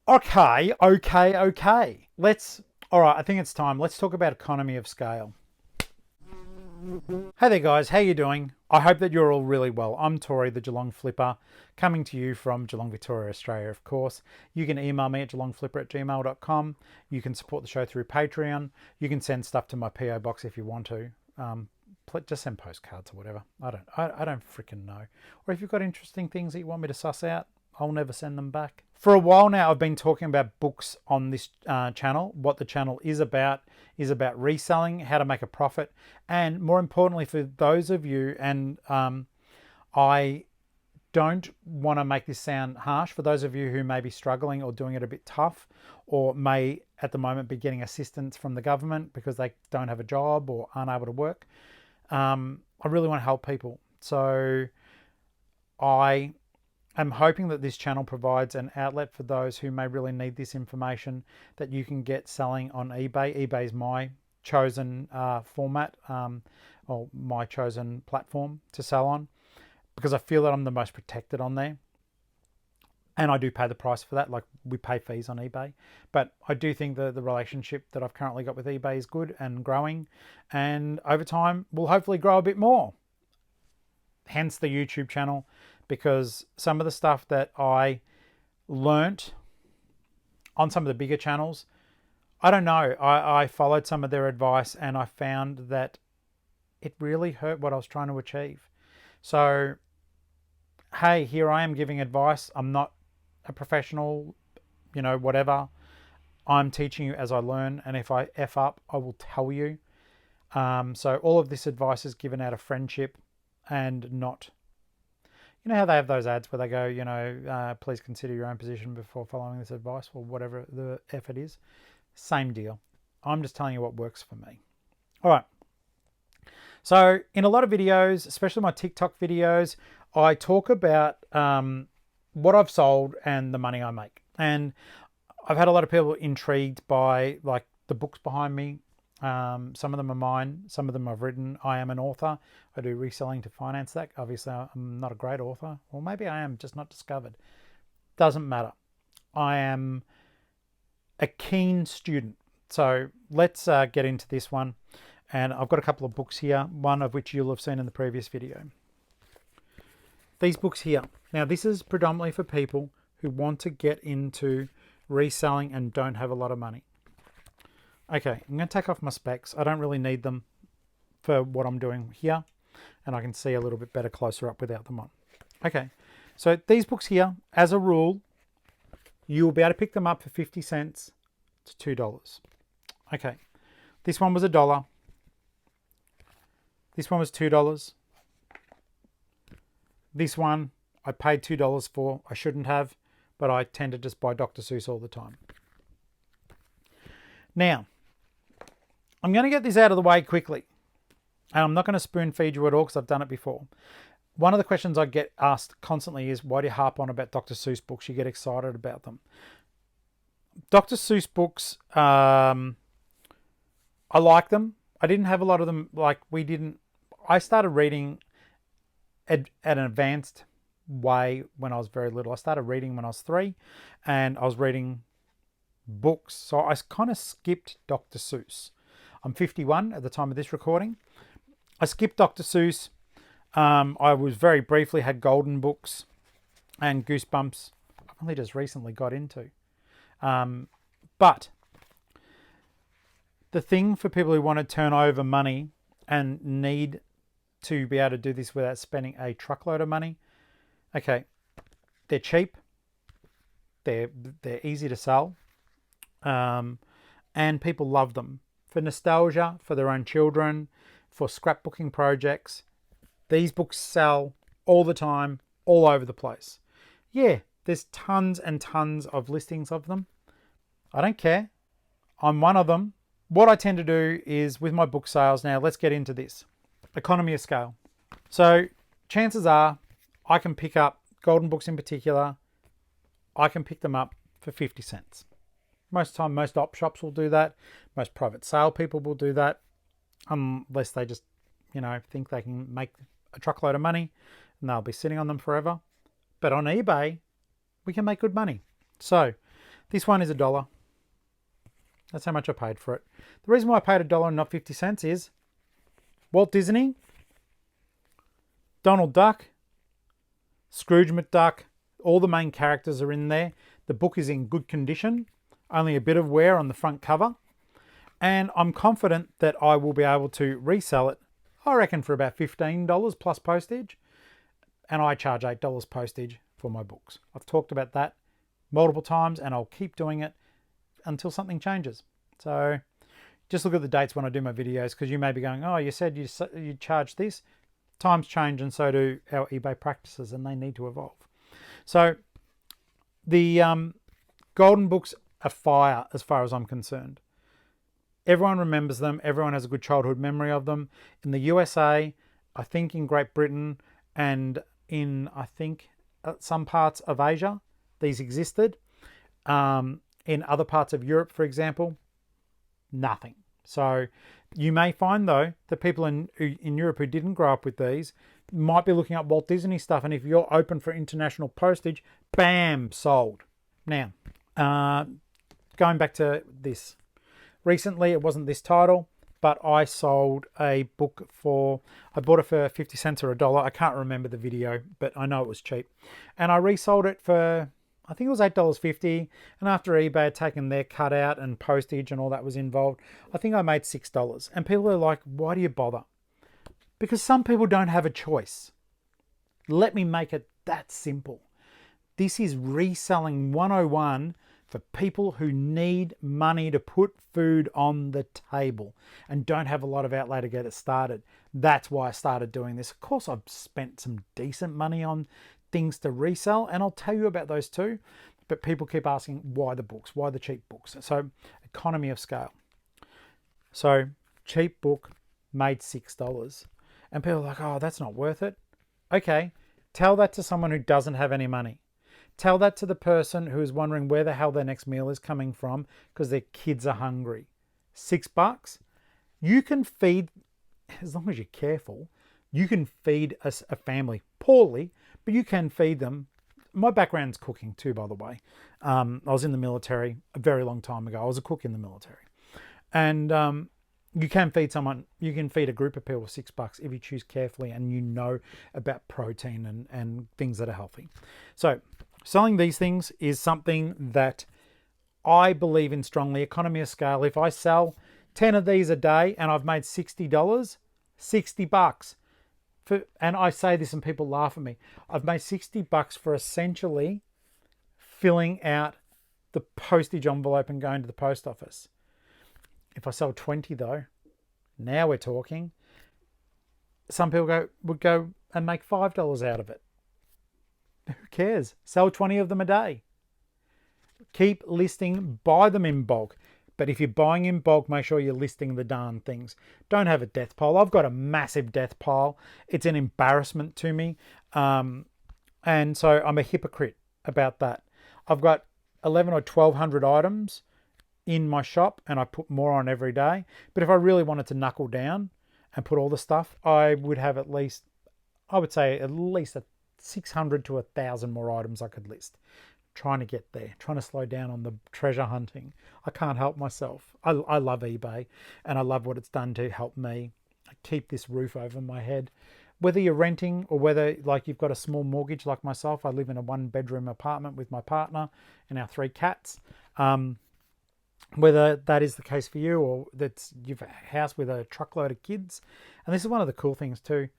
Okay. All right, I think it's time. Let's talk about economy of scale. Hey there, guys. How you doing? I hope that you're all really well. I'm Tori, the Geelong-Flipper, coming to you from Geelong, Victoria, Australia, of course. You can email me at geelongflipper@gmail.com. You can support the show through Patreon. You can send stuff to my PO box if you want to. Just send postcards or whatever. I don't freaking know. Or if you've got interesting things that you want me to suss out, I'll never send them back. For a while now, I've been talking about books on this channel. What the channel is about reselling, how to make a profit, and more importantly, for those of you, and I don't want to make this sound harsh, for those of you who may be struggling or doing it a bit tough, or may at the moment be getting assistance from the government because they don't have a job or aren't able to work. I really want to help people. So I'm hoping that this channel provides an outlet for those who may really need this information that you can get selling on eBay. eBay is my chosen format, or my chosen platform to sell on, because I feel that I'm the most protected on there. And I do pay the price for that, like we pay fees on eBay. But I do think the relationship that I've currently got with eBay is good and growing. And over time, will hopefully grow a bit more. Hence the YouTube channel, because some of the stuff that I learnt on some of the bigger channels, I don't know, I followed some of their advice and I found that it really hurt what I was trying to achieve. So, hey, here I am giving advice. I'm not a professional, whatever. I'm teaching you as I learn, and if I F up, I will tell you. So all of this advice is given out of friendship and not, how they have those ads where they go, please consider your own position before following this advice, or whatever the F it is. Same deal. I'm just telling you what works for me. All right. So in a lot of videos, especially my TikTok videos, I talk about what I've sold and the money I make. And I've had a lot of people intrigued by like the books behind me. Some of them are mine. Some of them I've written. I am an author. I do reselling to finance that. Obviously, I'm not a great author. Or maybe I am, just not discovered. Doesn't matter. I am a keen student. So let's get into this one. And I've got a couple of books here, one of which you'll have seen in the previous video. These books here. Now, this is predominantly for people who want to get into reselling and don't have a lot of money. Okay, I'm going to take off my specs. I don't really need them for what I'm doing here, and I can see a little bit better closer up without them on. Okay, so these books here, as a rule, you will be able to pick them up for 50 cents to $2. Okay, this one was $1. This one was $2. This one I paid $2 for. I shouldn't have, but I tend to just buy Dr. Seuss all the time. Now, I'm going to get this out of the way quickly. And I'm not going to spoon feed you at all because I've done it before. One of the questions I get asked constantly is, why do you harp on about Dr. Seuss books? You get excited about them. Dr. Seuss books, I like them. I didn't have a lot of them. I started reading at an advanced way when I was very little. I started reading when I was 3, and I was reading books. So I kind of skipped Dr. Seuss. I'm 51 at the time of this recording. I skipped Dr. Seuss. I was very briefly had Golden books and Goosebumps. I've only just recently got into. But the thing for people who want to turn over money and need to be able to do this without spending a truckload of money, okay, they're cheap. They're easy to sell. And people love them. For nostalgia, for their own children, for scrapbooking projects. These books sell all the time, all over the place. Yeah, there's tons and tons of listings of them. I don't care. I'm one of them. What I tend to do is with my book sales, now let's get into this. Economy of scale. So chances are I can pick up Golden books in particular. I can pick them up for 50 cents. Most of the time, most op shops will do that. Most private sale people will do that. Unless they just, think they can make a truckload of money and they'll be sitting on them forever. But on eBay, we can make good money. So This one is $1. That's how much I paid for it. The reason why I paid $1 and not 50 cents is Walt Disney, Donald Duck, Scrooge McDuck, all the main characters are in there. The book is in good condition, only a bit of wear on the front cover. And I'm confident that I will be able to resell it, I reckon, for about $15 plus postage. And I charge $8 postage for my books. I've talked about that multiple times and I'll keep doing it until something changes. So just look at the dates when I do my videos, because you may be going, oh, you said you charge this. Times change and so do our eBay practices, and they need to evolve. So the golden books are fire as far as I'm concerned. Everyone remembers them. Everyone has a good childhood memory of them. In the USA, I think in Great Britain, and in, I think, some parts of Asia, these existed. In other parts of Europe, for example, nothing. So you may find, though, that people in Europe who didn't grow up with these might be looking up Walt Disney stuff, and if you're open for international postage, bam, sold. Now, going back to this. Recently, it wasn't this title, but I sold a book I bought it for 50 cents or $1. I can't remember the video, but I know it was cheap. And I resold it for, I think it was $8.50. And after eBay had taken their cut out and postage and all that was involved, I think I made $6. And people are like, why do you bother? Because some people don't have a choice. Let me make it that simple. This is reselling 101 for people who need money to put food on the table and don't have a lot of outlay to get it started. That's why I started doing this. Of course, I've spent some decent money on things to resell, and I'll tell you about those too. But people keep asking, why the books? Why the cheap books? So economy of scale. So cheap book made $6. And people are like, oh, that's not worth it. Okay, tell that to someone who doesn't have any money. Tell that to the person who is wondering where the hell their next meal is coming from because their kids are hungry. $6, you can feed, as long as you're careful, you can feed a family poorly, but you can feed them. My background's cooking too, by the way. I was in the military a very long time ago. I was a cook in the military. And you can feed someone, you can feed a group of people with $6 if you choose carefully and you know about protein and things that are healthy. So selling these things is something that I believe in strongly. Economy of scale. If I sell 10 of these a day and I've made $60, $60 and I say this and people laugh at me. I've made $60 for essentially filling out the postage envelope and going to the post office. If I sell 20 though, now we're talking. Some people would go and make $5 out of it. Who cares? Sell 20 of them a day. Keep listing, buy them in bulk. But if you're buying in bulk, make sure you're listing the darn things. Don't have a death pile. I've got a massive death pile. It's an embarrassment to me. And so I'm a hypocrite about that. I've got 11 or 1,200 items in my shop and I put more on every day. But if I really wanted to knuckle down and put all the stuff, I would have at least 600 to 1,000 more items I could list. Trying to get there, trying to slow down on the treasure hunting. I can't help myself. I love eBay and I love what it's done to help me keep this roof over my head. Whether you're renting or whether like you've got a small mortgage like myself, I live in a 1-bedroom apartment with my partner and our 3 cats. Whether that is the case for you or that's you've a house with a truckload of kids. And this is one of the cool things too.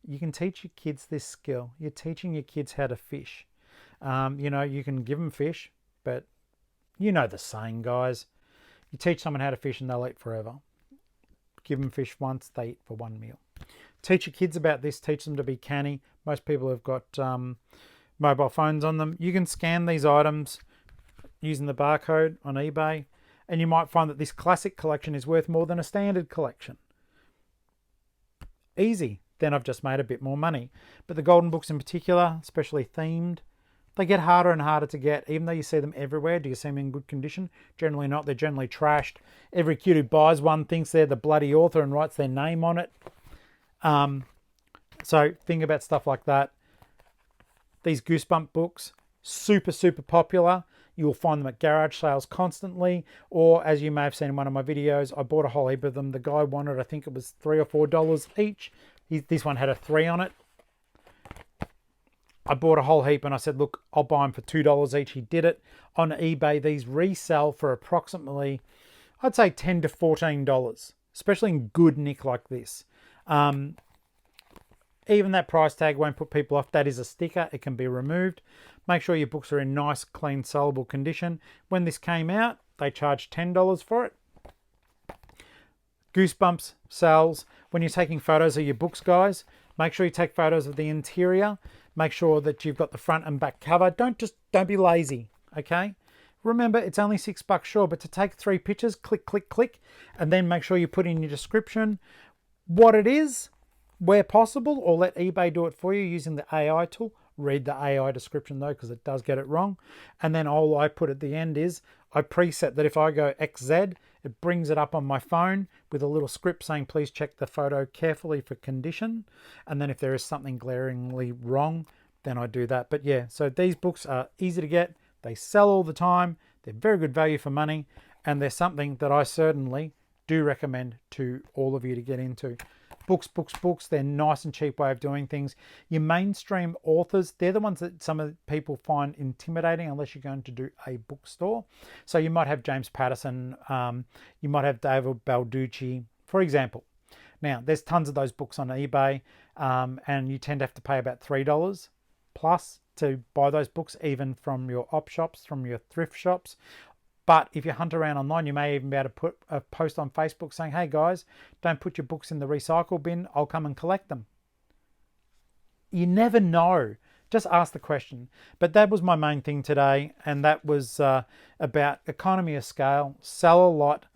You can teach your kids this skill. You're teaching your kids how to fish. You can give them fish, but you know the saying, guys. You teach someone how to fish and they'll eat forever. Give them fish once, they eat for one meal. Teach your kids about this. Teach them to be canny. Most people have got mobile phones on them. You can scan these items using the barcode on eBay, and you might find that this classic collection is worth more than a standard collection. Easy. Then I've just made a bit more money. But the golden books in particular, especially themed, they get harder and harder to get, even though you see them everywhere. Do you see them in good condition? Generally not. They're generally trashed. Every kid who buys one thinks they're the bloody author and writes their name on it. So think about stuff like that. These Goosebump books, super, super popular. You'll find them at garage sales constantly, or as you may have seen in one of my videos, I bought a whole heap of them. The guy wanted, I think it was $3 or $4 each. This one had a 3 on it. I bought a whole heap and I said, look, I'll buy them for $2 each. He did it. On eBay, these resell for approximately, I'd say $10 to $14, especially in good nick like this. Even that price tag won't put people off. That is a sticker. It can be removed. Make sure your books are in nice, clean, sellable condition. When this came out, they charged $10 for it. Goosebumps sells. When you're taking photos of your books, guys, make sure you take photos of the interior. Make sure that you've got the front and back cover. Don't be lazy, okay? Remember, it's only $6, sure, but to take 3 pictures, click, click, click, and then make sure you put in your description what it is, where possible, or let eBay do it for you using the AI tool. Read the AI description though, because it does get it wrong. And then all I put at the end is I preset that if I go XZ, it brings it up on my phone with a little script saying, please check the photo carefully for condition. And then if there is something glaringly wrong, then I do that. But yeah, so these books are easy to get. They sell all the time. They're very good value for money. And they're something that I certainly do recommend to all of you to get into. Books. They're nice and cheap way of doing things. Your mainstream authors, they're the ones that some of the people find intimidating unless you're going to do a bookstore. So you might have James Patterson, you might have David Balducci, for example. Now, there's tons of those books on eBay, and you tend to have to pay about $3 plus to buy those books, even from your op shops, from your thrift shops. But if you hunt around online, you may even be able to put a post on Facebook saying, hey guys, don't put your books in the recycle bin. I'll come and collect them. You never know. Just ask the question. But that was my main thing today. And that was about economy of scale, sell a lot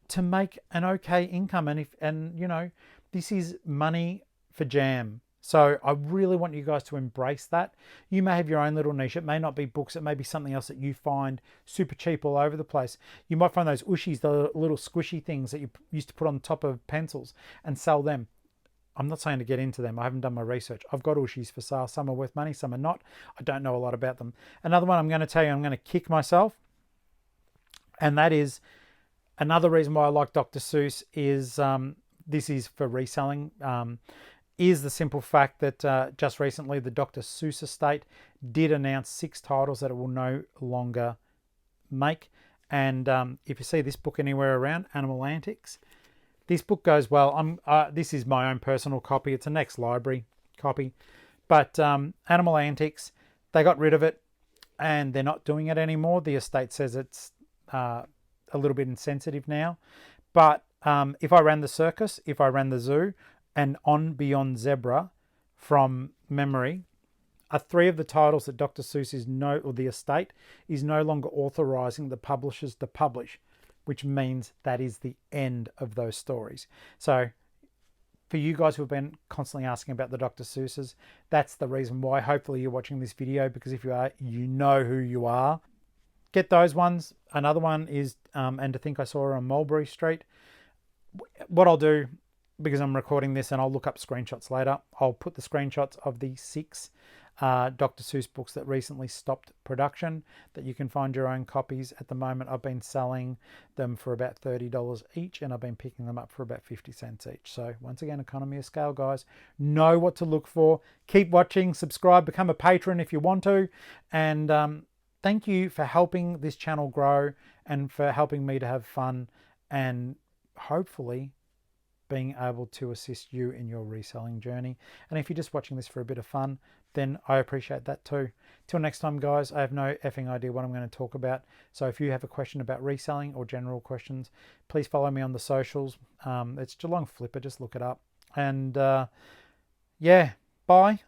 to make an okay income. And you know, this is money for jam. So I really want you guys to embrace that. You may have your own little niche. It may not be books. It may be something else that you find super cheap all over the place. You might find those ushies, the little squishy things that you used to put on top of pencils, and sell them. I'm not saying to get into them. I haven't done my research. I've got ushies for sale. Some are worth money, some are not. I don't know a lot about them. Another one I'm going to tell you, I'm going to kick myself. And that is another reason why I like Dr. Seuss is this is for reselling. Is the simple fact that just recently the Dr. Seuss estate did announce 6 titles that it will no longer make. And if you see this book anywhere around, Animal Antics, this book goes well. This is my own personal copy. It's a Next Library copy. But Animal Antics, they got rid of it and they're not doing it anymore. The estate says it's a little bit insensitive now. But if I ran the circus, if I ran the zoo, and On Beyond Zebra from memory are 3 of the titles that Dr. Seuss or the estate is no longer authorizing the publishers to publish, which means that is the end of those stories. So for you guys who have been constantly asking about the Dr. Seuss's, that's the reason why. Hopefully you're watching this video, because if you are, you know who you are. Get those ones. Another one is, and to think I saw her on Mulberry Street. What I'll do, because I'm recording this and I'll look up screenshots later, I'll put the screenshots of the 6 Dr. Seuss books that recently stopped production, that you can find your own copies. At the moment, I've been selling them for about $30 each, and I've been picking them up for about 50 cents each. So once again, economy of scale, guys. Know what to look for. Keep watching, subscribe, become a patron if you want to. And thank you for helping this channel grow and for helping me to have fun and hopefully being able to assist you in your reselling journey. And if you're just watching this for a bit of fun, then I appreciate that too. Till next time, guys, I have no effing idea what I'm going to talk about. So if you have a question about reselling or general questions, please follow me on the socials. It's Geelong-Flipper, just look it up. And yeah, bye.